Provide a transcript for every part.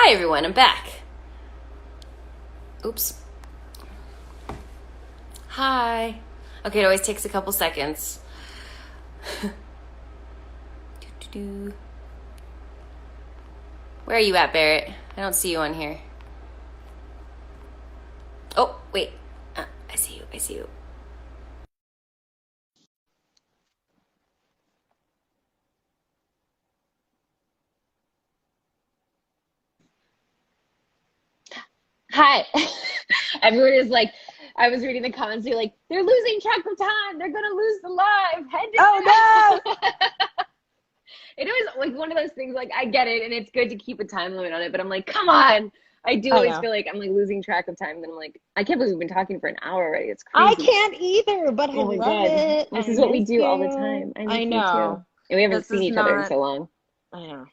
Hi everyone, I'm back. Oops. Hi. Okay, it always takes a couple seconds. Doo-doo-doo. Where are you at, Barrett? I don't see you on here. Oh, wait. I see you. I see you. Hi. Everyone is like, I was reading the comments, they're like, they're losing track of time. They're going to lose the live. Head Oh to It was like one of those things, like, I get it, and it's good to keep a time limit on it, but I'm like, come on. I do no! I always know. feel like I'm like losing track of time. And then I'm like, I can't believe we've been talking for an hour already. It's I crazy. can't either, but I Oh my love God. it. This I is what we miss do all the you. time. I miss I you too. know. And we haven't This seen is each other in not, so long. I know.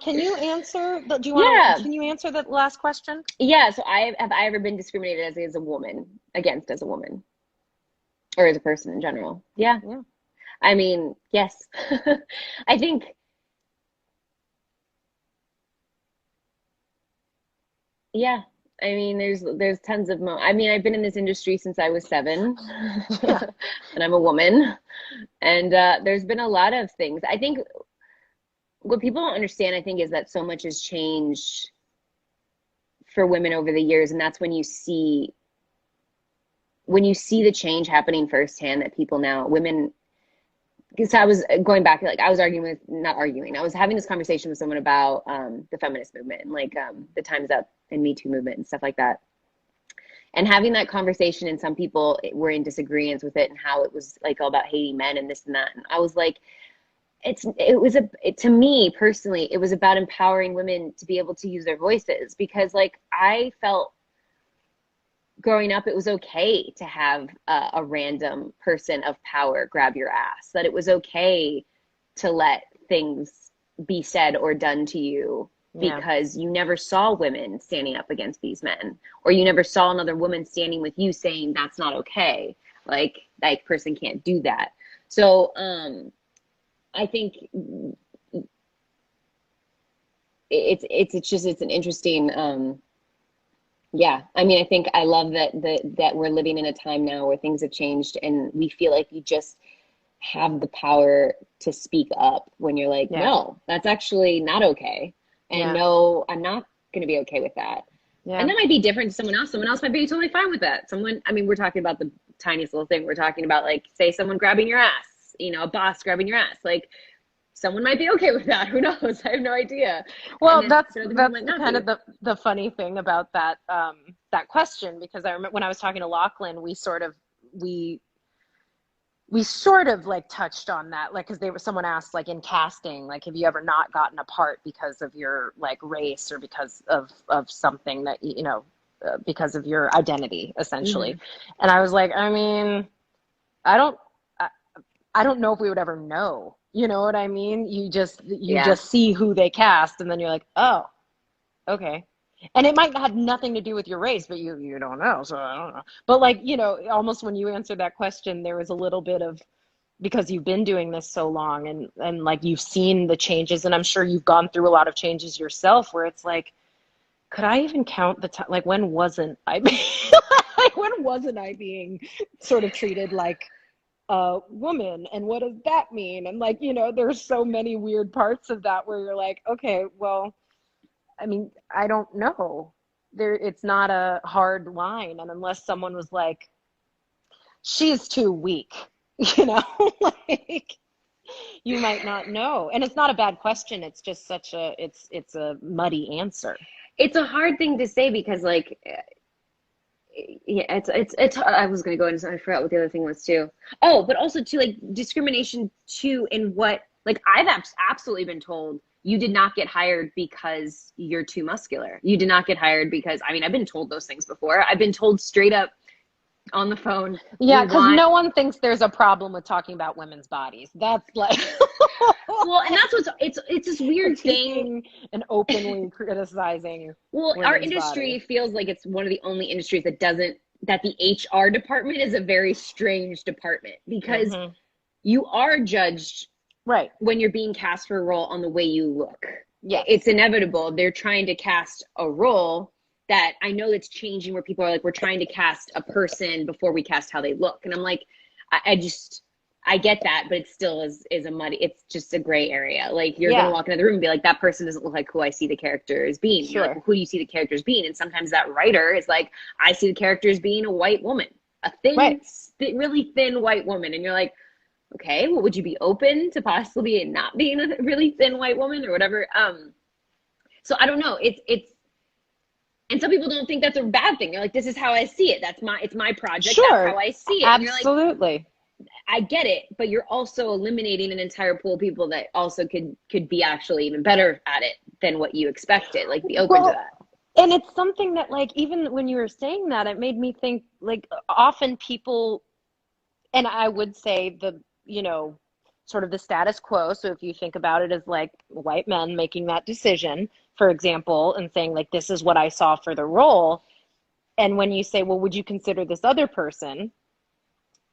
Can you answer do you want to, Yeah. can you answer the last question? Yeah. So have I ever been discriminated as a woman, against as a woman, or as a person in general? Yeah. Yeah. I mean, yes. I think, yeah. I mean, there's tons of I mean, I've been in this industry since I was 7, Yeah. and I'm a woman, and there's been a lot of things. I think what people don't understand, I think, is that so much has changed for women over the years, and that's when you see the change happening firsthand, that people now, women, because I was going back, like I was arguing with, not arguing, I was having this conversation with someone about the feminist movement and like the Time's Up and Me Too movement and stuff like that. And having that conversation, and some people were in disagreement with it and how it was like all about hating men and this and that. And I was like, to me personally, it was about empowering women to be able to use their voices, because like I felt growing up, it was okay to have a random person of power grab your ass, that it was okay to let things be said or done to you, Yeah. because you never saw women standing up against these men, or you never saw another woman standing with you saying that's not okay. Like that person can't do that. So I think it's an interesting yeah. I mean, I think I love that we're living in a time now where things have changed, and we feel like you just have the power to speak up when you're like, Yeah. no, that's actually not okay. And Yeah. no, I'm not going to be okay with that. And Yeah. that might be different to someone else. Someone else might be totally fine with that. Someone, I mean, we're talking about the tiniest little thing. We're talking about, like, say someone grabbing your ass, a boss grabbing your ass. Like, someone might be okay with that. Who knows? I have no idea. And Well, then that's other people that's might the not kind be. of the funny thing about that question, because I remember when I was talking to Lachlan, we we sort of like touched on that, like, because they were someone asked, like, in casting, like, have you ever not gotten a part because of your like race, or because of something that because of your identity, essentially. Hmm. And I was like, I mean, I don't I, I don't know if we would ever know. You know what I mean? You Yeah. just see who they cast, and then you're like, oh, okay. And it might have nothing to do with your race, but you don't know, so I don't know. But, like, almost when you answered that question, there was a little bit of, because you've been doing this so long, and like you've seen the changes, and I'm sure you've gone through a lot of changes yourself, where it's like, could I even count the time? Like, when wasn't I being, like, when wasn't I being sort of treated like a woman, and what does that mean? And, like, there's so many weird parts of that where you're like, okay, well, I mean, I don't know. It's not a hard line, and unless someone was like, she's too weak, like, you might not know. And it's not a bad question. It's just it's a muddy answer. It's a hard thing to say because, like, yeah, it's I was gonna go into something, I forgot what the other thing was too. Oh, but also too, like, discrimination too, in what, like, I've absolutely been told you did not get hired because you're too muscular. You did not get hired because, I mean, I've been told those things before. I've been told straight up on the phone, Yeah, we because want, no one thinks there's a problem with talking about women's bodies. That's like well, and that's it's this weird thing. critiquing and openly criticizing Well, our women's bodies. industry feels like it's one of the only industries that doesn't, that the HR department is a very strange department, because Hmm. you are judged Right. when you're being cast for a role on the way you look. Yes. It's inevitable. They're trying to cast a role that I know it's changing, where people are like, we're trying to cast a person before we cast how they look. And I'm like, I get that, but it still is a muddy, it's just a gray area. Like, you're going to walk into the room and be like, that person doesn't look like who I see the character as being. Sure. You're like, well, who do you see the character as being? And sometimes that writer is like, I see the character as being a white woman, a thin, really thin white woman. And you're like, okay, well, would you be open to possibly not being a really thin white woman or whatever? So I don't know. And some people don't think that's a bad thing. They're like, this is how I see it. It's my project. Sure. That's how I see it. Absolutely. And you're like, I get it, but you're also eliminating an entire pool of people that also could be actually even better at it than what you expected. Like, be open to that. And it's something that, like, even when you were saying that, it made me think, like, often people, and I would say sort of the status quo. So if you think about it as like white men making that decision, for example, and saying like, this is what I saw for the role. And when you say, well, would you consider this other person?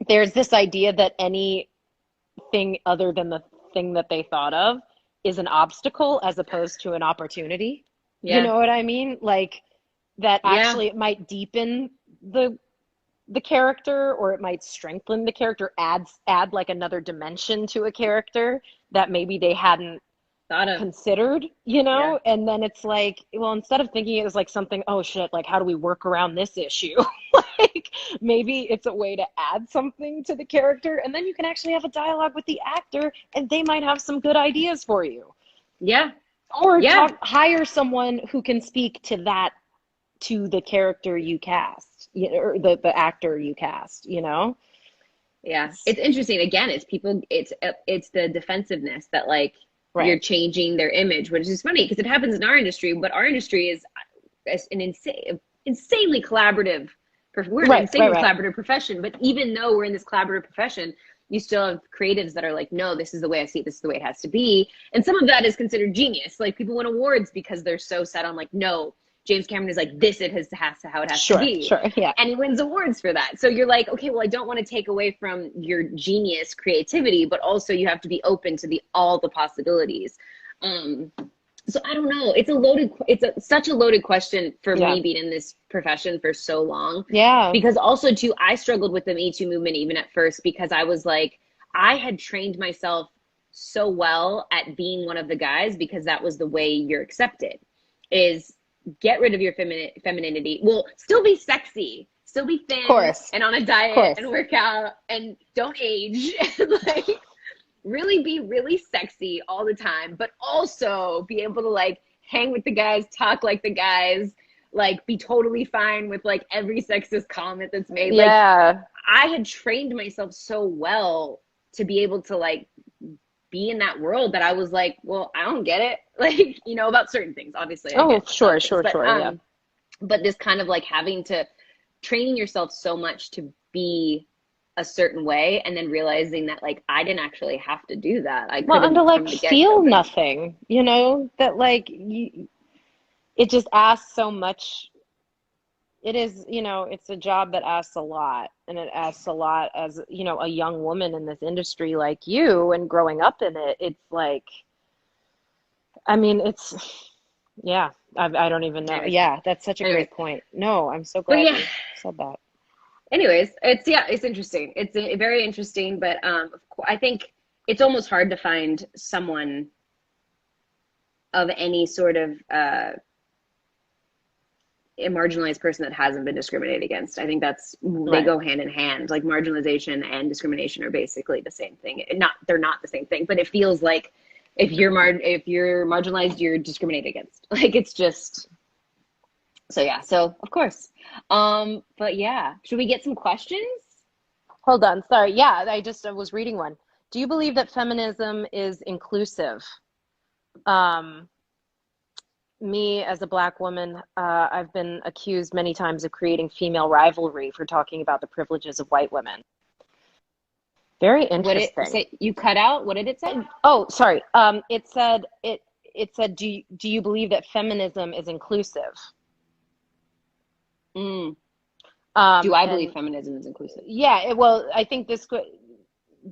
There's this idea that anything other than the thing that they thought of is an obstacle as opposed to an opportunity. Yeah. You know what I mean? Like, that actually it might deepen the character, or it might strengthen the character, add like another dimension to a character that maybe they hadn't thought of, considered, and then it's like, well, instead of thinking it as like something, oh shit, like, how do we work around this issue? Like, maybe it's a way to add something to the character, and then you can actually have a dialogue with the actor and they might have some good ideas for you. Yeah. Or hire someone who can speak to to the character you cast, or the actor you cast, Yeah, it's interesting. Again, it's the defensive-ness that, like, you're changing their image, which is funny because it happens in our industry, but our industry is an insanely collaborative. We're an insanely collaborative profession, but even though we're in this collaborative profession, you still have creatives that are like, no, this is the way I see it. This is the way it has to be. And some of that is considered genius. Like, people win awards because they're so set on, like, no, James Cameron is like, this has how it has to be. Sure, yeah. And he wins awards for that. So you're like, okay, well, I don't want to take away from your genius creativity, but also you have to be open to all the possibilities. So I don't know. It's such a loaded question for me, being in this profession for so long. Yeah. Because also too, I struggled with the Me Too movement even at first, because I was like, I had trained myself so well at being one of the guys, because that was the way you're accepted, is get rid of your femininity. Well, still be sexy, still be thin, and on a diet, and work out, and don't age, and like really be really sexy all the time, but also be able to like hang with the guys, talk like the guys, like be totally fine with like every sexist comment that's made. Yeah. Like, I had trained myself so well to be able to like be in that world that I was like, well, I don't get it. Like, about certain things, obviously. Sure. Yeah. But this kind of like training yourself so much to be a certain way, and then realizing that like I didn't actually have to do that. And to like feel nothing, that like it just asks so much. It is, it's a job that asks a lot, and it asks a lot as, a young woman in this industry like you, and growing up in it. It's like, I mean, I don't even know. Yeah, that's such a great point. No, I'm so glad you said that. Anyways, it's interesting. It's very interesting, but I think it's almost hard to find someone of any sort of a marginalized person that hasn't been discriminated against. I think they go hand in hand. Like, marginalization and discrimination are basically the same thing. They're not the same thing, but it feels like if you're marginalized, you're discriminated against. Like, it's just. So yeah, so of course. But yeah, should we get some questions? Hold on, sorry. Yeah, I was reading one. Do you believe that feminism is inclusive? Me as a Black woman, I've been accused many times of creating female rivalry for talking about the privileges of white women. Very interesting. You cut out? What did it say? Oh, sorry. It said, do you believe that feminism is inclusive? Do I believe feminism is inclusive? Yeah, well, I think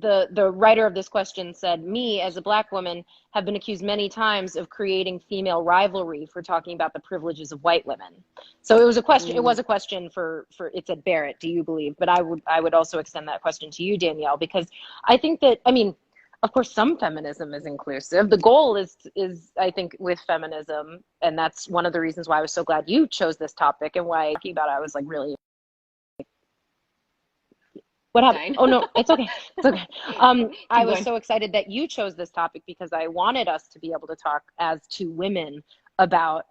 the writer of this question said, me as a Black woman have been accused many times of creating female rivalry for talking about the privileges of white women. So it was a question. It was a question for it said, Barrett, do you believe? But I would also extend that question to you, Danielle, because I think that, I mean, of course, some feminism is inclusive. The goal is I think with feminism, and that's one of the reasons why I was so glad you chose this topic and why talking about it, I was like really. What happened? Oh no, it's okay. It's okay. I was so excited that you chose this topic because I wanted us to be able to talk as two women about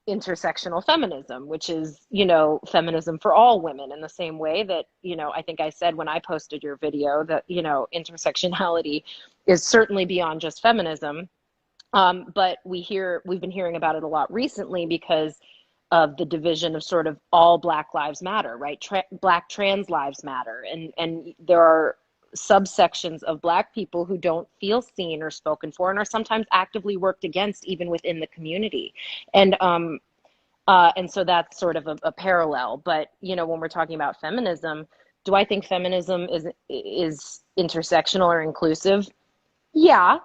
intersectional feminism, which is, you know, feminism for all women, in the same way that, you know, I think I said when I posted your video that, you know, intersectionality is certainly beyond just feminism. But we've been hearing about it a lot recently because of the division of sort of all Black lives matter, right? Black trans lives matter. And there are subsections of Black people who don't feel seen or spoken for and are sometimes actively worked against even within the community. And so that's sort of a parallel. But, you know, when we're talking about feminism, do I think feminism is intersectional or inclusive? Yeah.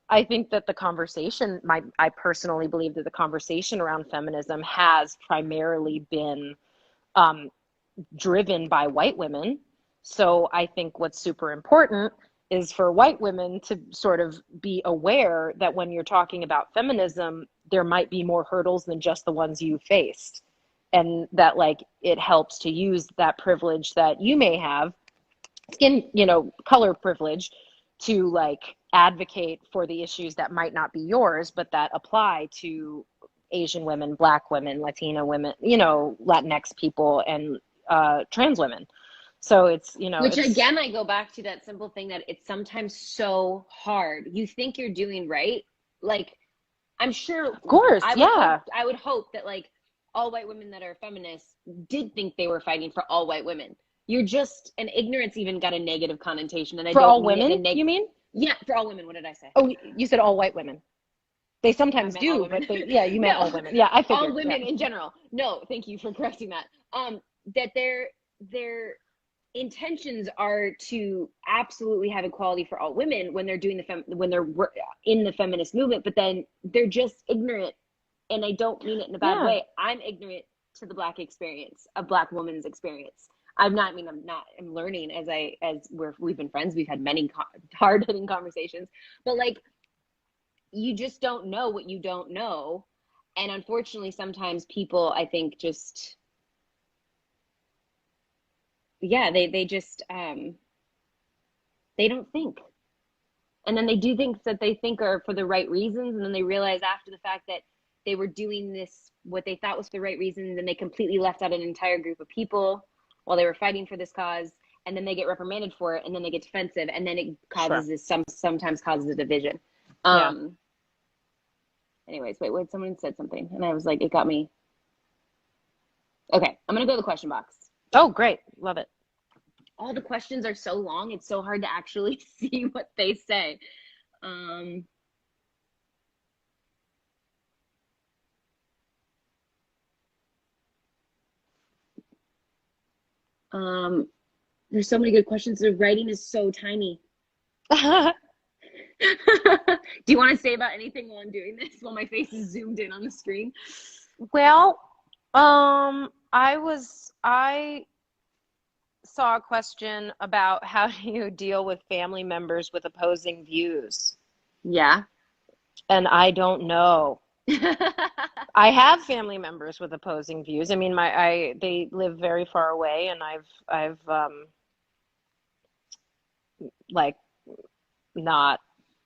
I think that the conversation, I personally believe that the conversation around feminism has primarily been driven by white women. So I think what's super important is for white women to sort of be aware that when you're talking about feminism, there might be more hurdles than just the ones you faced. And that, like, it helps to use that privilege that you may have, skin, you know, color privilege, to like advocate for the issues that might not be yours, but that apply to Asian women, Black women, Latina women, you know, Latinx people, and trans women. So it's, you know, which again, I go back to that simple thing that it's sometimes so hard. You think you're doing right. Like, I'm sure, of course, I would hope that like all white women that are feminists did think they were fighting for all white women. You're just, and ignorance even got a negative connotation. And I for don't all mean women, you mean? Yeah, for all women. What did I say? Oh, you said all white women. They sometimes do, but yeah, you meant all women. Yeah, I figured. All women in general. No, thank you for correcting that. That their intentions are to absolutely have equality for all women when they're doing when they're in the feminist movement, but then they're just ignorant, and I don't mean it in a bad way. I'm ignorant to the Black experience, a Black woman's experience. I'm learning as we've been friends. We've had many hard-hitting conversations, but like, you just don't know what you don't know. And unfortunately, sometimes people, I think, just, yeah, they just, they don't think. And then they do things that they think are for the right reasons. And then they realize after the fact that they were doing this, what they thought was the right reasons, and they completely left out an entire group of people while they were fighting for this cause, and then they get reprimanded for it, and then they get defensive, and then it causes this, sometimes causes a division. Anyways, wait, someone said something, and I was like, it got me. Okay, I'm gonna go to the question box. Oh, great, love it. All the questions are so long, it's so hard to actually see what they say. There's so many good questions. The writing is so tiny. Do you want to say about anything while I'm doing this, while my face is zoomed in on the screen? Well, I saw a question about how do you deal with family members with opposing views? Yeah. And I don't know. I have family members with opposing views. I mean, they live very far away, and I've like not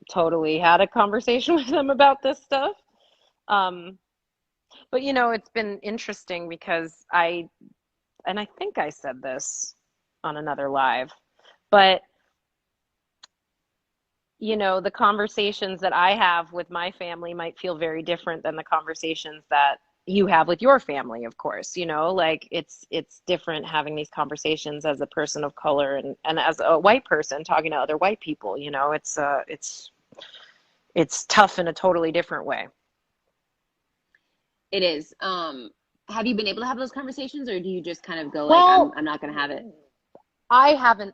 totally had a conversation with them about this stuff. But you know, it's been interesting because I think I said this on another live, but you know, the conversations that I have with my family might feel very different than the conversations that you have with your family, of course. You know, like it's different having these conversations as a person of color and as a white person talking to other white people. You know, it's tough in a totally different way. It is. Have you been able to have those conversations, or do you just kind of go like, I'm not going to have it? I haven't.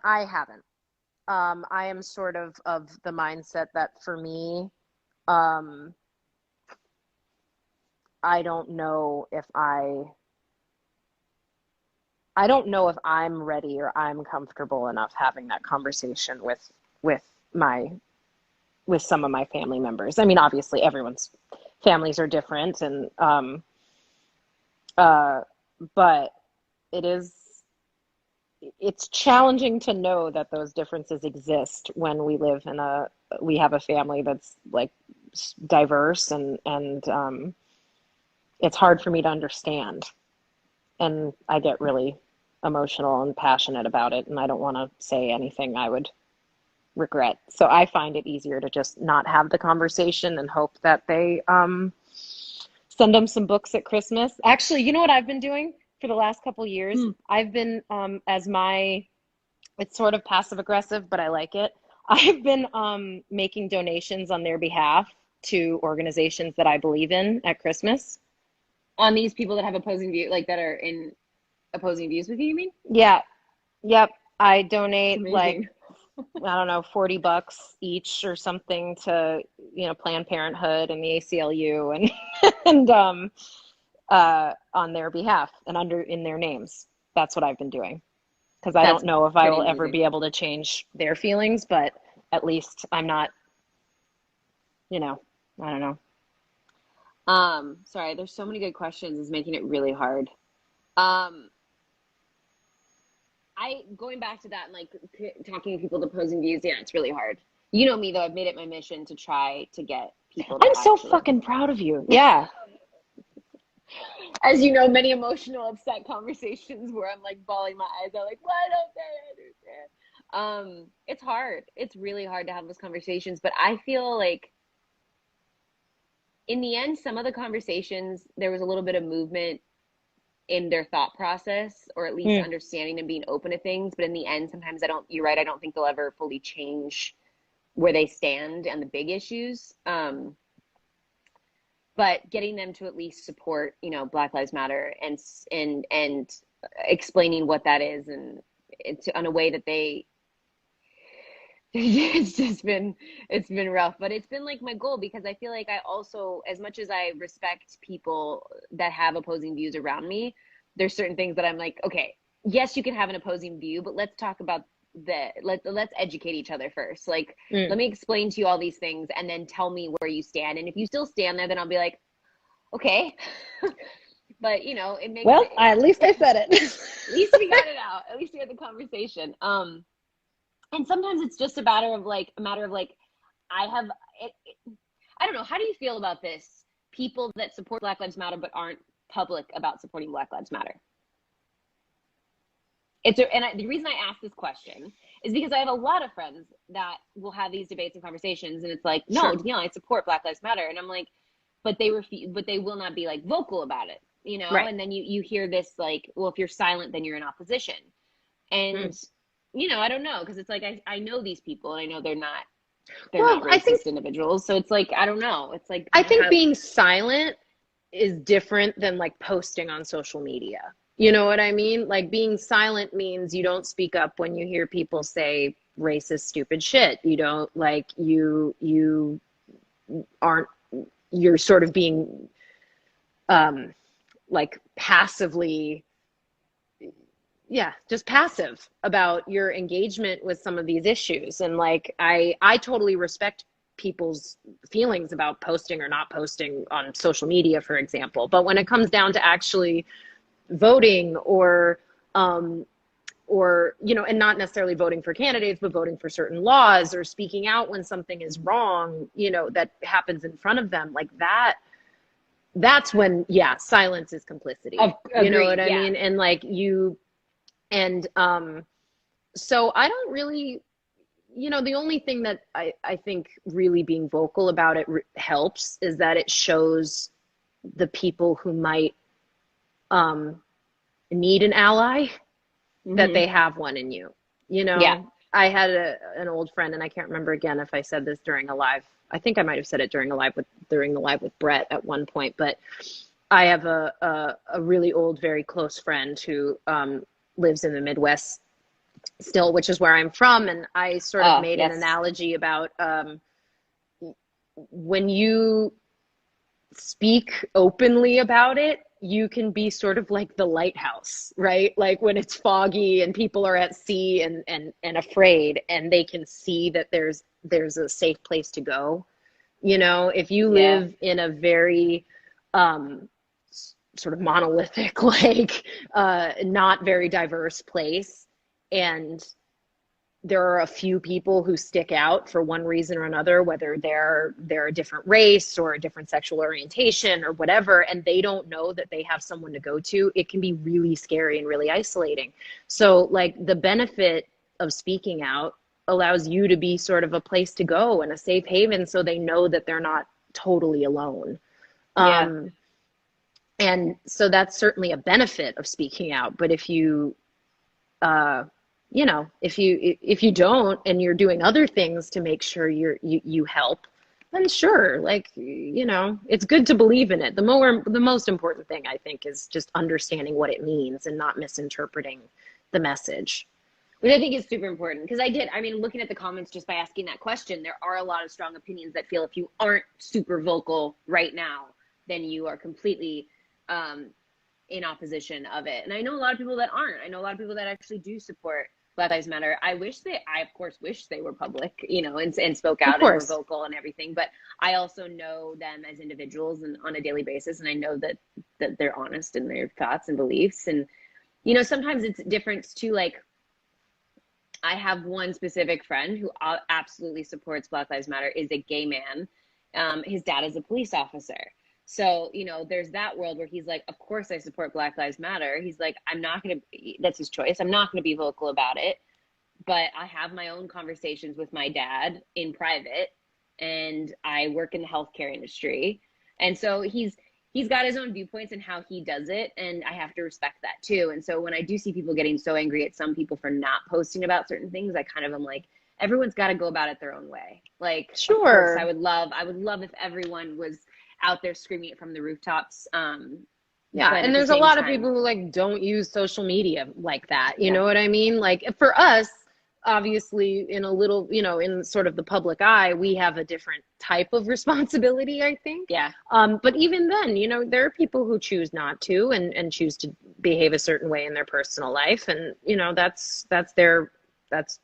I am sort of the mindset that for me, um, I don't know if I don't know if I'm ready or I'm comfortable enough having that conversation with my with some of my family members. I mean, obviously everyone's families are different, and but it's challenging to know that those differences exist when we have a family that's like diverse, and it's hard for me to understand, and I get really emotional and passionate about it, and I don't want to say anything I would regret. So I find it easier to just not have the conversation and hope that they send them some books at Christmas. Actually, you know what I've been doing for the last couple years? I've been it's sort of passive aggressive, but I like it. I've been making donations on their behalf to organizations that I believe in at Christmas. On these people that have opposing view, like that are in opposing views with you mean? Yeah. Yep. I donate Amazing. like, I don't know, $40 each or something to, Planned Parenthood and the ACLU and on their behalf and in their names. That's what I've been doing. Because I don't know if I will ever be able to change their feelings, but at least I'm not, I don't know. Sorry, there's so many good questions. It's making it really hard. Going back to that and like talking to people with opposing views, yeah, it's really hard. You know me though, I've made it my mission to try to get people to I'm so fucking proud of you. Yeah. As you know, many emotional, upset conversations where I'm like bawling my eyes out, like, why don't they understand? It's hard. It's really hard to have those conversations, but I feel like in the end, some of the conversations, there was a little bit of movement in their thought process, or at least understanding and being open to things. But in the end, sometimes you're right, I don't think they'll ever fully change where they stand on the big issues. But getting them to at least support, Black Lives Matter and explaining what that is, and it's in a way that it's been rough, but it's been like my goal, because I feel like I also, as much as I respect people that have opposing views around me, there's certain things that I'm like, okay, yes, you can have an opposing view, but let's talk about let's educate each other first. Like, let me explain to you all these things and then tell me where you stand. And if you still stand there, then I'll be like, okay. But it makes at least I said it. At least we got it out. At least we had the conversation. And sometimes it's just a matter of like, I don't know. How do you feel about this? People that support Black Lives Matter but aren't public about supporting Black Lives Matter. The reason I ask this question is because I have a lot of friends that will have these debates and conversations, and it's like, no, Sure. Danielle, I support Black Lives Matter, and I'm like, but they will not be like vocal about it, Right. And then you hear this like, well, if you're silent, then you're in opposition, and I don't know, because it's like I know these people, and I know they're not racist individuals, so it's like, I don't know. It's like, I think being silent is different than like posting on social media. You know what I mean? Like, being silent means you don't speak up when you hear people say racist, stupid shit. You don't, like, you aren't, you're sort of being like passively, just passive about your engagement with some of these issues. And like, I totally respect people's feelings about posting or not posting on social media, for example. But when it comes down to actually voting or and not necessarily voting for candidates, but voting for certain laws or speaking out when something is wrong, that happens in front of them, like that's when, silence is complicity. You know what I mean? And like so I don't really, the only thing that I think really being vocal about it helps is that it shows the people who might need an ally that they have one in you. I had an old friend, and I can't remember again if I said this during a live. I think I might have said it during the live with Brett at one point, but I have a really old, very close friend who lives in the Midwest still, which is where I'm from. And I sort of Oh, made an yes. analogy about when you speak openly about it, you can be sort of like the lighthouse, right? Like when it's foggy and people are at sea and afraid, and they can see that there's a safe place to go. You know, if you Yeah. live in a very sort of monolithic, like not very diverse place, and there are a few people who stick out for one reason or another, whether they're a different race or a different sexual orientation or whatever, and they don't know that they have someone to go to, it can be really scary and really isolating. So like the benefit of speaking out allows you to be sort of a place to go and a safe haven, so they know that they're not totally alone. Yeah. Um, and so that's certainly a benefit of speaking out. But if you you know, if you don't, and you're doing other things to make sure you help, then sure, like, you know, it's good to believe in it. The most important thing, I think, is just understanding what it means and not misinterpreting the message. Which I think is super important, because I mean, looking at the comments just by asking that question, there are a lot of strong opinions that feel if you aren't super vocal right now, then you are completely um, in opposition of it. And I know a lot of people that aren't. I know a lot of people that actually do support Black Lives Matter. I of course wish they were public, you know, and spoke Of out and were course. vocal and everything. But I also know them as individuals and on a daily basis, and I know that they're honest in their thoughts and beliefs. And you know, sometimes it's different too. Like I have one specific friend who absolutely supports Black Lives Matter, is a gay man. His dad is a police officer. So, you know, there's that world where he's like, of course I support Black Lives Matter. He's like, I'm not going to, that's his choice. I'm not going to be vocal about it. But I have my own conversations with my dad in private, and I work in the healthcare industry. And so he's got his own viewpoints and how he does it, and I have to respect that too. And so when I do see people getting so angry at some people for not posting about certain things, I kind of am like, everyone's got to go about it their own way. Like, of course, Sure. I would love if everyone was out there screaming it from the rooftops. Yeah, But and at the there's a same lot of time, people who like don't use social media like that. You yeah, know what I mean? Like for us, obviously in a little, you know, in sort of the public eye, we have a different type of responsibility, I think. yeah, But even then, you know, there are people who choose not to, and choose to behave a certain way in their personal life, and you know, that's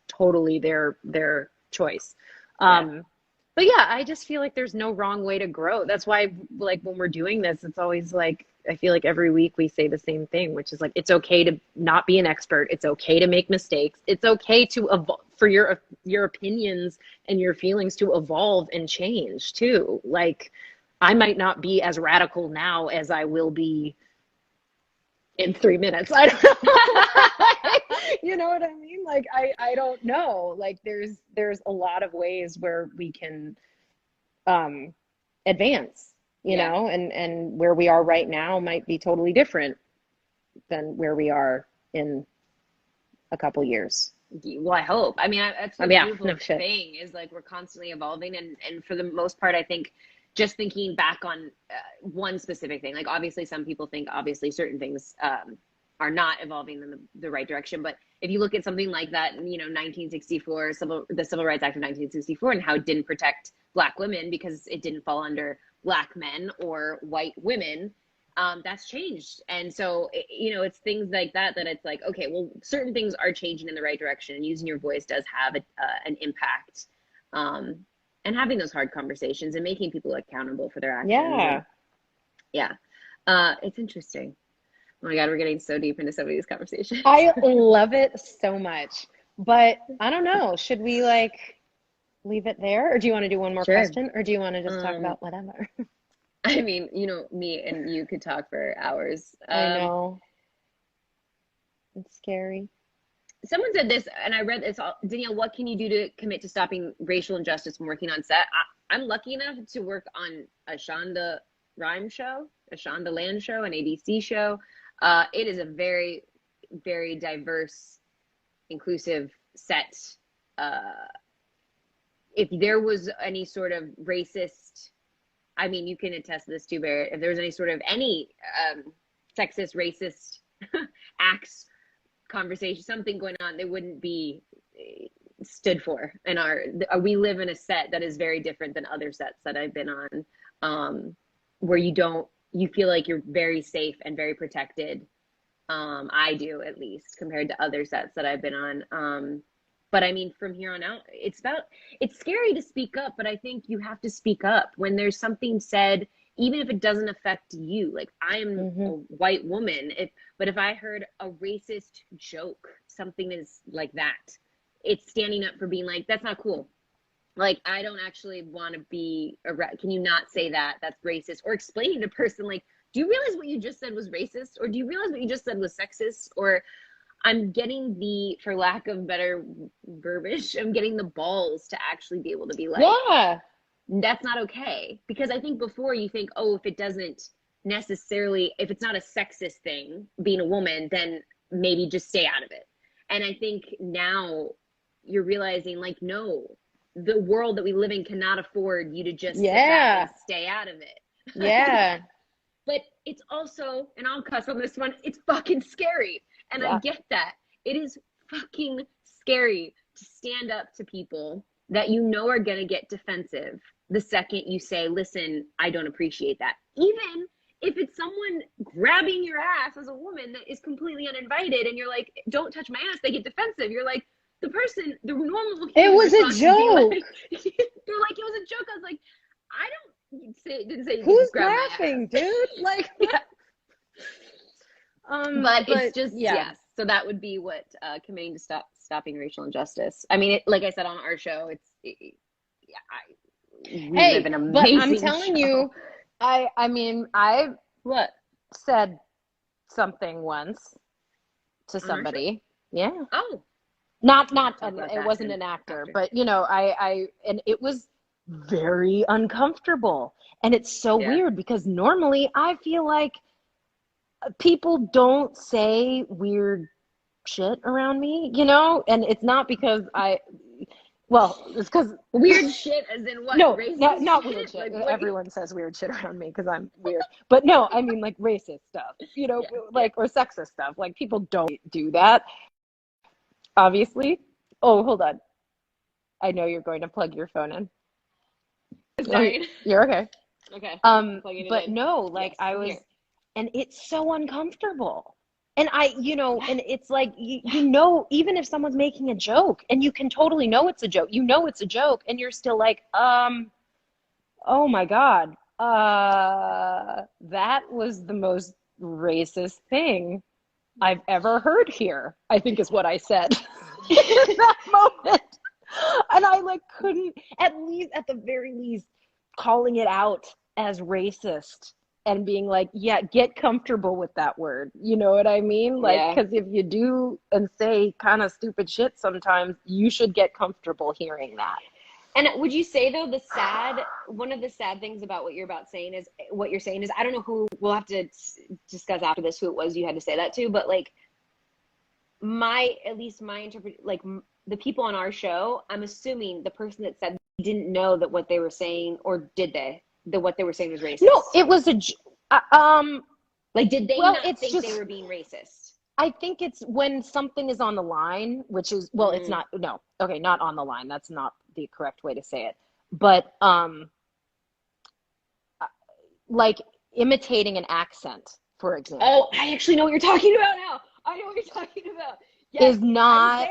totally their choice. yeah, But yeah, I just feel like there's no wrong way to grow. That's why, like, when we're doing this, it's always like, I feel like every week we say the same thing, which is like, it's okay to not be an expert. It's okay to make mistakes. It's okay to for your opinions and your feelings to evolve and change too. Like, I might not be as radical now as I will be in 3 minutes. I don't know. You know what I mean? Like, I don't know. Like, there's a lot of ways where we can um advance, you yeah. know, and where we are right now might be totally different than where we are in a couple years. Well, I hope. I mean, that's the Yeah, no beautiful shit. thing, is like we're constantly evolving, and for the most part, I think just thinking back on one specific thing, like obviously some people think obviously certain things are not evolving in the right direction, but if you look at something like that, you know, 1964, the Civil Rights Act of 1964, and how it didn't protect Black women because it didn't fall under Black men or white women, that's changed. And so, you know, it's things like that it's like, okay, well, certain things are changing in the right direction, and using your voice does have an impact. And having those hard conversations and making people accountable for their actions. And Yeah, yeah, it's interesting. Oh my God, we're getting so deep into some of these conversations. I love it so much. But I don't know, should we like leave it there, or do you want to do one more Sure. question, or do you want to just talk Um, about whatever? I mean, you know, me and you could talk for hours. I know, it's scary. Someone said this, and I read this. Danielle, what can you do to commit to stopping racial injustice from working on set? I'm lucky enough to work on a Shonda Rhimes show, a Shonda Land show, an ABC show. It is a very, very diverse, inclusive set. Uh, if there was any sort of racist, I mean, you can attest to this too, Barrett. If there was any sort of any sexist, racist acts conversation, something going on, they wouldn't be stood for in we live in a set that is very different than other sets that I've been on, where you feel like you're very safe and very protected. I do, at least, compared to other sets that I've been on. But I mean, from here on out, it's scary to speak up, but I think you have to speak up when there's something said, even if it doesn't affect you. Like, I'm a white woman, but if I heard a racist joke, something is like that, it's standing up for being like, that's not cool. Like, I don't actually want to be, can you not say that? That's racist. Or explaining to a person, like, do you realize what you just said was racist? Or do you realize what you just said was sexist? Or I'm getting for lack of better verbiage, I'm getting the balls to actually be able to be like, Yeah. That's not okay. Because I think before you think, oh, if it's not a sexist thing, being a woman, then maybe just stay out of it. And I think now you're realizing, like, no, the world that we live in cannot afford you to just sit back and stay out of it. Yeah. But it's also, and I'll cuss on this one, it's fucking scary. And I get that. It is fucking scary to stand up to people that you know are going to get defensive the second you say, listen, I don't appreciate that. Even if it's someone grabbing your ass as a woman that is completely uninvited and you're like, don't touch my ass, they get defensive. You're like, the normal. It was a joke. They're like, it was a joke. I was like, didn't say who's laughing, dude? Like, but it's just, yes. So that would be what committing to stopping racial injustice. I mean, like I said on our show, we live in an amazing but I'm telling you, I mean, I said something once to somebody. Yeah. Oh. Not it wasn't an actor, but you know, and it was very uncomfortable. And it's so weird because normally I feel like people don't say weird shit around me, you know? And it's not because it's because weird shit as in what? No, racist not shit? weird shit. Like, Everyone says weird shit around me because I'm weird. But no, I mean like racist stuff, you know, or sexist stuff. Like people don't do that, obviously. Oh, hold on. I know you're going to plug your phone in. Sorry. You're okay. Okay. But no, like I was, and it's so uncomfortable. And and it's like, you know, even if someone's making a joke and you can totally know it's a joke, and you're still like, oh my God, that was the most racist thing I've ever heard here, I think is what I said in that moment. And I like couldn't, at the very least, calling it out as racist and being like, yeah, get comfortable with that word. You know what I mean? Like, because if you do and say kind of stupid shit sometimes, you should get comfortable hearing that. And would you say though, one of the sad things about what you're saying is, I don't know who, we'll have to discuss after this who it was you had to say that to, but like my like the people on our show, I'm assuming the person that said didn't know that what they were saying, or did they? That what they were saying was racist? No, it was like, did they not think they were being racist? I think it's when something is on the line, which is, it's not, no, okay, not on the line. That's not the correct way to say it. But, like imitating an accent, for example. Oh, I actually know what you're talking about now. I know what you're talking about. Yes, is not,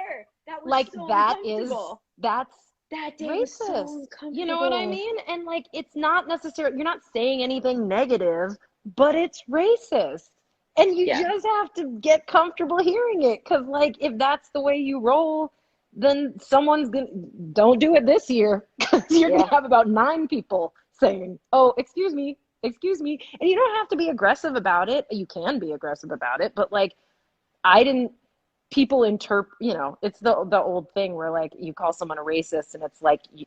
that was like, so that's that day racist. was so you know what I mean? And like, it's not necessarily, you're not saying anything negative, but it's racist. And you just have to get comfortable hearing it. Cause like, if that's the way you roll, then don't do it this year. Cause you're going to have about 9 people saying, oh, excuse me. And you don't have to be aggressive about it. You can be aggressive about it, but like, people interpret, you know, it's the old thing where like you call someone a racist and it's like you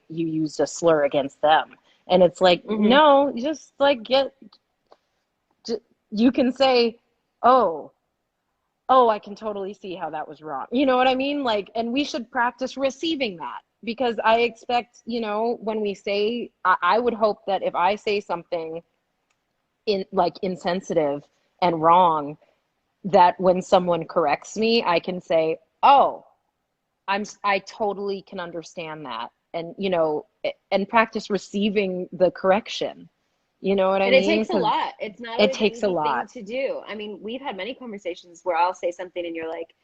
used a slur against them. And it's like, no, just like you can say, oh, I can totally see how that was wrong. You know what I mean? Like, and we should practice receiving that, because I expect, you know, when we say, I would hope that if I say something like insensitive and wrong, that when someone corrects me, I can say, oh, I totally can understand that. And, you know, and practice receiving the correction. You know what I And it mean? takes a 'Cause lot. It's not it always an takes a easy thing lot. to do. I mean, we've had many conversations where I'll say something and you're like,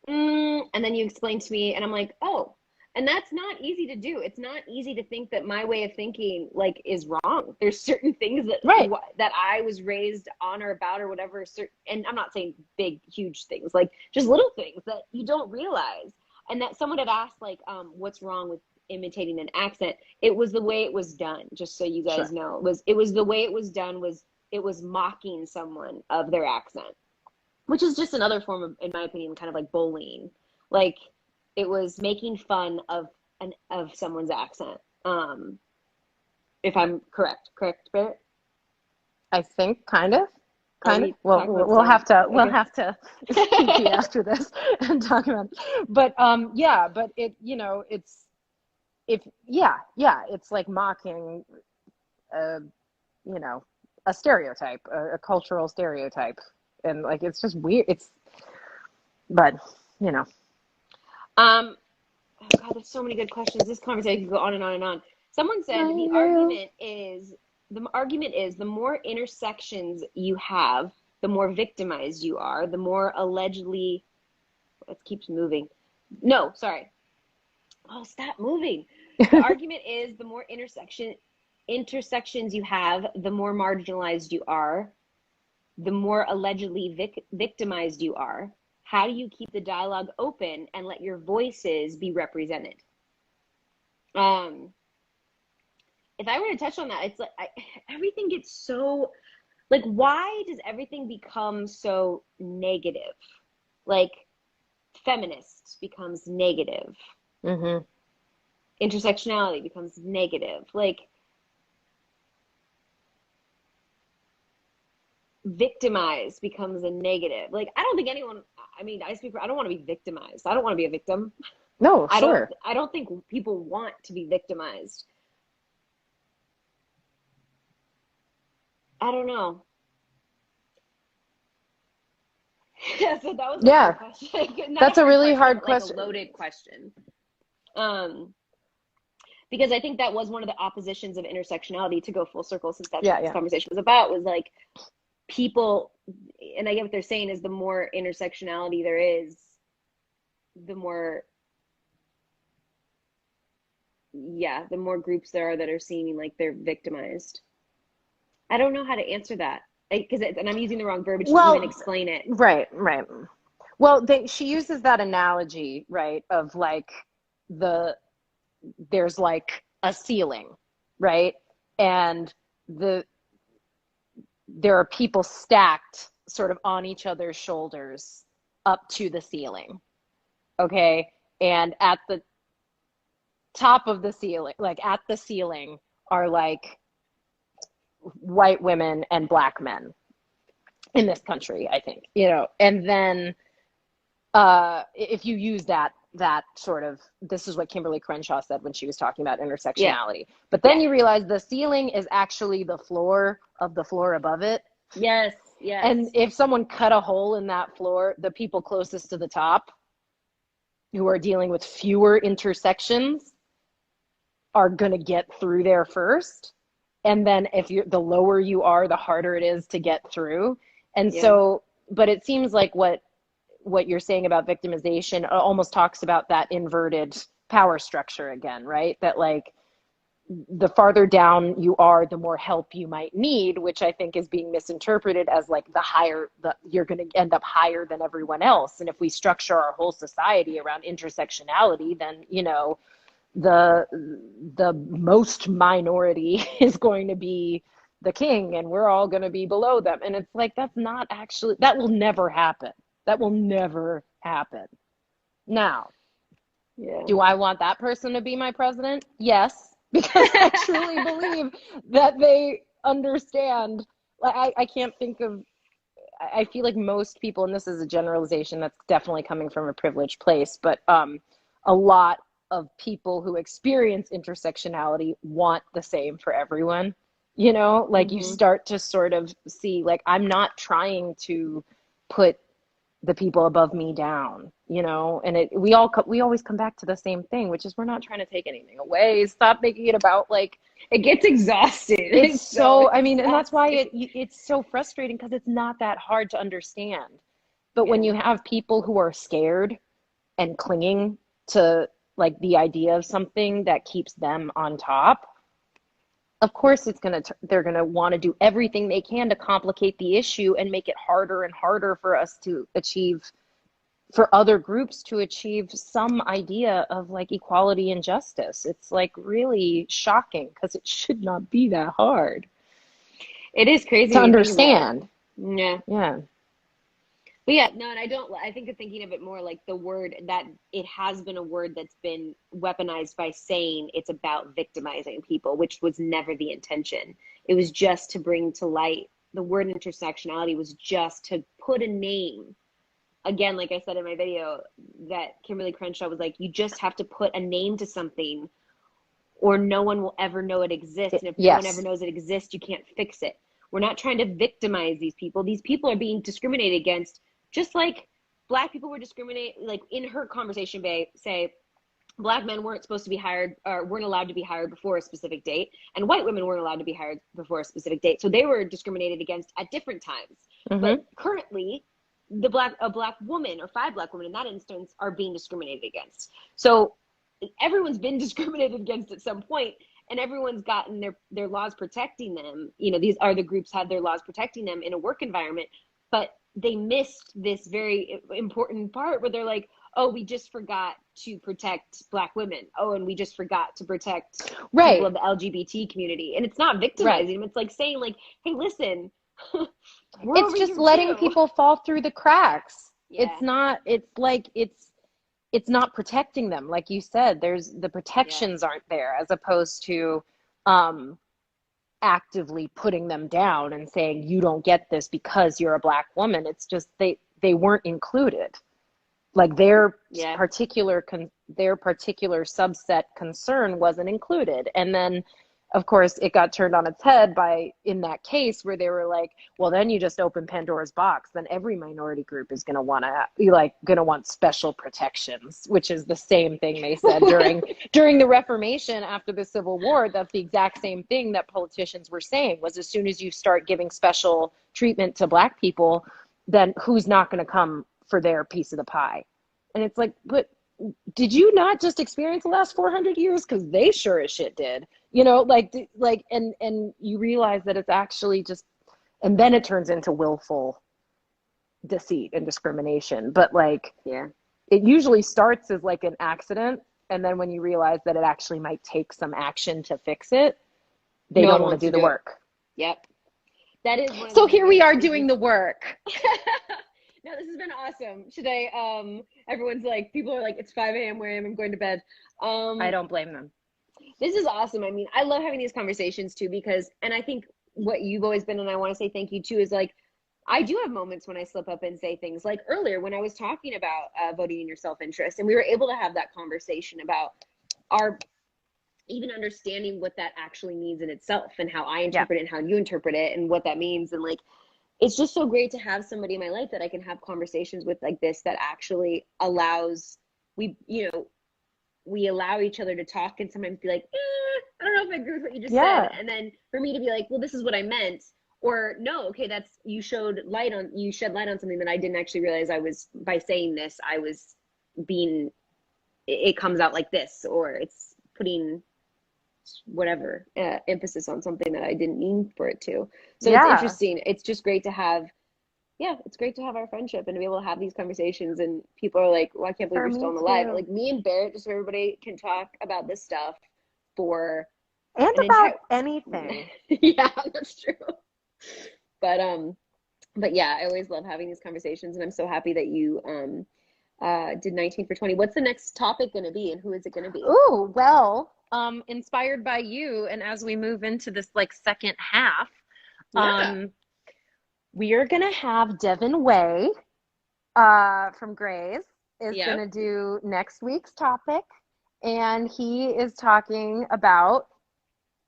and then you explain to me, and I'm like, oh, and that's not easy to do. It's not easy to think that my way of thinking like is wrong. There's certain things that Right. that I was raised on or about or whatever. And I'm not saying big, huge things, like just little things that you don't realize. And that someone had asked, like, what's wrong with imitating an accent? It was the way it was done. Just so you guys Sure. know, it was the way it was done. It was mocking someone of their accent, which is just another form of, in my opinion, kind of like bullying. Like it was making fun of someone's accent. If I'm correct, Barrett? I think kind of. Are Kind of. we Well, talking about we'll have to Okay. kinky after this and talk about it. But yeah, but it, you know, it's if yeah, it's like mocking you know, a stereotype, a cultural stereotype. And like it's just weird. But you know. Oh God, there's so many good questions. This conversation can go on and on and on. Someone said I know. the argument is the more intersections you have, the more victimized you are, the more allegedly it keeps moving. No, sorry. Oh, stop moving. The argument is the more intersections you have, the more marginalized you are, the more allegedly victimized you are. How do you keep the dialogue open and let your voices be represented? If I were to touch on that, it's like everything gets so like, why does everything become so negative? Like feminist becomes negative. Mm-hmm. Intersectionality becomes negative. Like victimize becomes a negative. Like I don't think anyone. I mean, I speak for. I don't want to be victimized. I don't want to be a victim. No, I don't. sure. I don't think people want to be victimized. I don't know. Yeah, so that was a Yeah, hard question. Not a that's a hard really question, hard but like a question. loaded question. Um, because I think that was one of the oppositions of intersectionality, to go full circle, since that's what this Yeah. conversation was about, was like people, and I get what they're saying is the more intersectionality there is, the more, yeah, the more groups there are that are seeming like they're victimized. I don't know how to answer that because, and I'm using the wrong verbiage to even Well, explain it. right. Well, she uses that analogy, right, of like there's like a ceiling, right? And there are people stacked sort of on each other's shoulders up to the ceiling. Okay? And at the top of the ceiling, like at the ceiling are like white women and black men in this country, I think, you know. And then if you use that sort of, this is what Kimberly Crenshaw said when she was talking about Yeah. intersectionality. But then you realize the ceiling is actually the floor of the floor above it. Yes. And if someone cut a hole in that floor, the people closest to the top, who are dealing with fewer intersections, are going to get through there first. And then the lower you are, the harder it is to get through. And so, but it seems like what you're saying about victimization almost talks about that inverted power structure again, right? That like the farther down you are, the more help you might need, which I think is being misinterpreted as like you're going to end up higher than everyone else. And if we structure our whole society around intersectionality, then, you know, the most minority is going to be the king and we're all going to be below them. And it's like, that will never happen. That will never happen. Now, do I want that person to be my president? Yes, because I truly believe that they understand. I can't think of, I feel like most people, and this is a generalization that's definitely coming from a privileged place, but a lot of people who experience intersectionality want the same for everyone. You know, like you start to sort of see, like, I'm not trying to put the people above me down, you know, and we always come back to the same thing, which is we're not trying to take anything away. Stop making it about like, It gets exhausted. it's so, I mean, and exhausting. that's why it's so frustrating because it's not that hard to understand. But when Yeah. you have people who are scared and clinging to like the idea of something that keeps them on top, of course they're gonna want to do everything they can to complicate the issue and make it harder and harder for us to achieve, for other groups to achieve some idea of like equality and justice. It's like really shocking because it should not be that hard It is crazy to when you think about it. understand. Yeah. Yeah. But yeah, no, and I think of thinking of it more like the word that it has been a word that's been weaponized by saying it's about victimizing people, which was never the intention. It was just to bring to light the word intersectionality was just to put a name. Again, like I said in my video, that Kimberly Crenshaw was like, you just have to put a name to something or no one will ever know it exists. And if no one ever Yes. knows it exists, you can't fix it. We're not trying to victimize these people. These people are being discriminated against, just like Black people were discriminated. Like in her conversation, say Black men weren't supposed to be hired or weren't allowed to be hired before a specific date, and white women weren't allowed to be hired before a specific date. So they were discriminated against at different times. Mm-hmm. But currently, a Black woman or 5 Black women in that instance are being discriminated against. So everyone's been discriminated against at some point, and everyone's gotten their laws protecting them. You know, these other groups have their laws protecting them in a work environment, but they missed this very important part where they're like, oh, we just forgot to protect Black women. Oh, and we just forgot to protect people Right. of the LGBT community. And it's not Right. victimizing them. It's like saying like, hey, listen, we're It's over just here letting too. people fall through the cracks. Yeah. It's not, it's like, it's not protecting them. Like you said, there's the protections aren't there, as opposed to actively putting them down and saying, you don't get this because you're a Black woman. It's just, they weren't included. Like their Yeah. particular subset concern wasn't included. And then of course it got turned on its head by in that case where they were like, well, then you just open Pandora's box, then every minority group is going to want special protections, which is the same thing they said during the Reformation after the Civil War. That's the exact same thing that politicians were saying, was as soon as you start giving special treatment to Black people, then who's not going to come for their piece of the pie? And it's like, but did you not just experience the last 400 years? Because they sure as shit did, you know, and you realize that it's actually just, and then it turns into willful deceit and discrimination. But like, Yeah. it usually starts as like an accident, and then when you realize that it actually might take some action to fix it, they don't want to do the work. Yep. That is one of So the here we biggest are reasons- doing the work. No, this has been awesome. Should I everyone's like, people are like, it's 5 a.m. where I am, I'm going to bed. I don't blame them. This is awesome. I mean, I love having these conversations too, because, and I think what you've always been, and I want to say thank you too, is like, I do have moments when I slip up and say things like earlier when I was talking about voting in your self-interest, and we were able to have that conversation about our even understanding what that actually means in itself, and how I interpret it and how you interpret it and what that means. And like, it's just so great to have somebody in my life that I can have conversations with like this, that actually allows, we allow each other to talk and sometimes be like, I don't know if I agree with what you just said. And then for me to be like, well, this is what I meant. Or no, okay, you shed light on something that I didn't actually realize by saying this, I was it comes out like this, or it's putting whatever emphasis on something that I didn't mean for it to. So it's interesting. It's just great to have, it's great to have our friendship and to be able to have these conversations. And people are like, well, I can't believe you're still on the live. Like me and Barrett, just so everybody can talk about this stuff for and about anything. Yeah, that's true. But yeah, I always love having these conversations, and I'm so happy that you did 19 for 20. What's the next topic going to be, and who is it going to be? Ooh, well, inspired by you, and as we move into this like second half, we are going to have Devin Way from Grays is going to do next week's topic, and he is talking about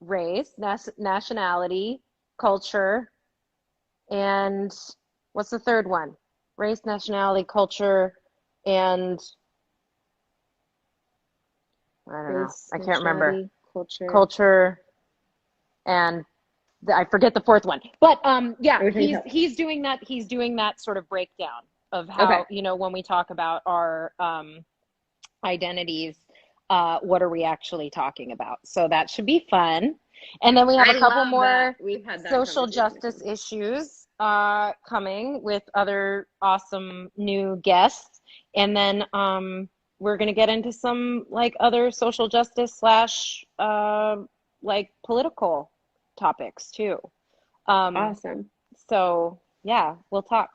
race, nationality, culture, and what's the third one? race, nationality, culture, and I don't know. Race, I can't remember. nationality, Culture, and I forget the fourth one. But yeah, Everything he's doing that. He's doing that sort of breakdown of how, Okay. you know, when we talk about our identities, what are we actually talking about? So that should be fun. And then we have a couple more We've had that social conversation justice again. issues coming with other awesome new guests. And then we're going to get into some like other social justice slash like political topics too. Awesome. So yeah, we'll talk.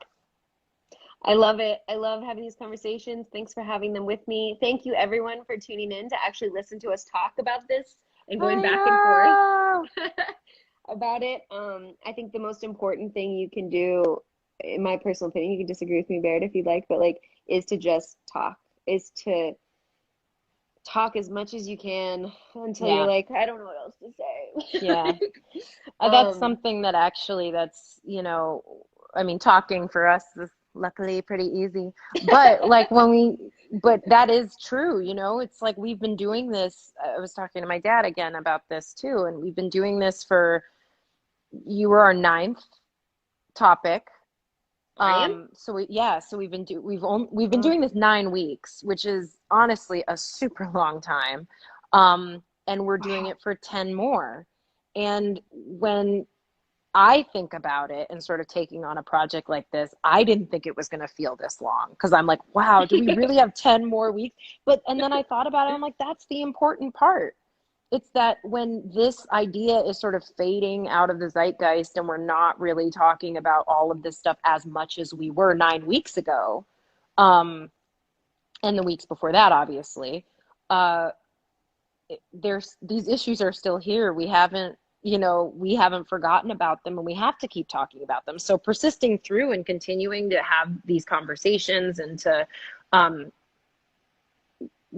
I love it. I love having these conversations. Thanks for having them with me. Thank you everyone for tuning in to actually listen to us talk about this and going back and forth about it. I think the most important thing you can do, in my personal opinion, you can disagree with me, Barrett, if you'd like, but like, is to just talk, is to talk as much as you can until Yeah. you're like, I don't know what else to say. Yeah. That's something that actually that's, you know, I mean, talking for us is luckily pretty easy, but like but that is true, you know, it's like we've been doing this. I was talking to my dad again about this too, and we've been doing this you were our 9th topic. So we've been doing this 9 weeks, which is honestly a super long time. And we're doing it for 10 more. And when I think about it and sort of taking on a project like this, I didn't think it was going to feel this long, because I'm like, wow, do we really have 10 more weeks? And then I thought about it, I'm like, that's the important part. It's that when this idea is sort of fading out of the zeitgeist and we're not really talking about all of this stuff as much as we were 9 weeks ago, and the weeks before that, obviously, these issues are still here. We haven't forgotten about them, and we have to keep talking about them. So persisting through and continuing to have these conversations and to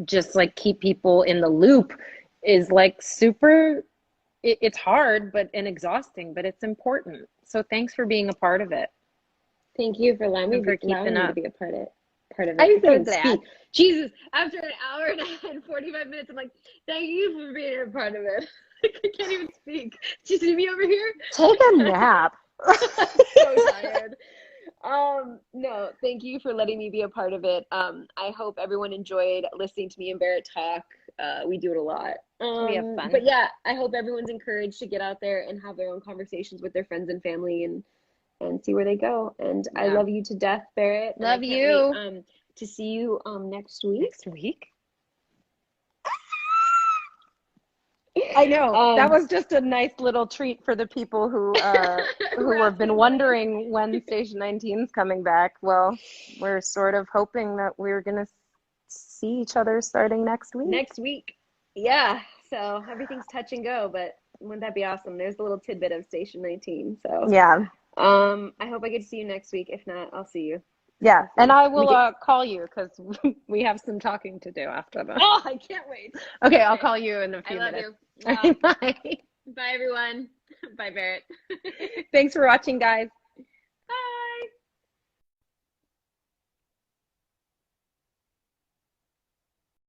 just like keep people in the loop is like super, it's hard and exhausting, but it's important. So thanks for being a part of it. Thank you for allowing me And for keeping to up. be a part of it. I'm so Can't glad. speak. Jesus, after an hour and 45 minutes, I'm like, thank you for being a part of it. I can't even speak. Did you see me over here? Take a nap. I'm so tired. No, thank you for letting me be a part of it. I hope everyone enjoyed listening to me and Barrett talk. We do it a lot. We have fun. But yeah, I hope everyone's encouraged to get out there and have their own conversations with their friends and family and see where they go. And I love you to death, Barrett. And I Love can't you. wait, to see you next week. Next week? I know. That was just a nice little treat for the people who have been wondering when Station 19 is coming back. Well, we're sort of hoping that we're going to see each other starting next week. Next week. Yeah. So everything's touch and go, but wouldn't that be awesome? There's a little tidbit of Station 19. So yeah. I hope I get to see you next week. If not, I'll see you. Yeah, and I will call you because we have some talking to do after that. Oh, I can't wait. Okay, I'll call you in a few minutes. I love you. Bye. Bye, everyone. Bye, Barrett. Thanks for watching, guys.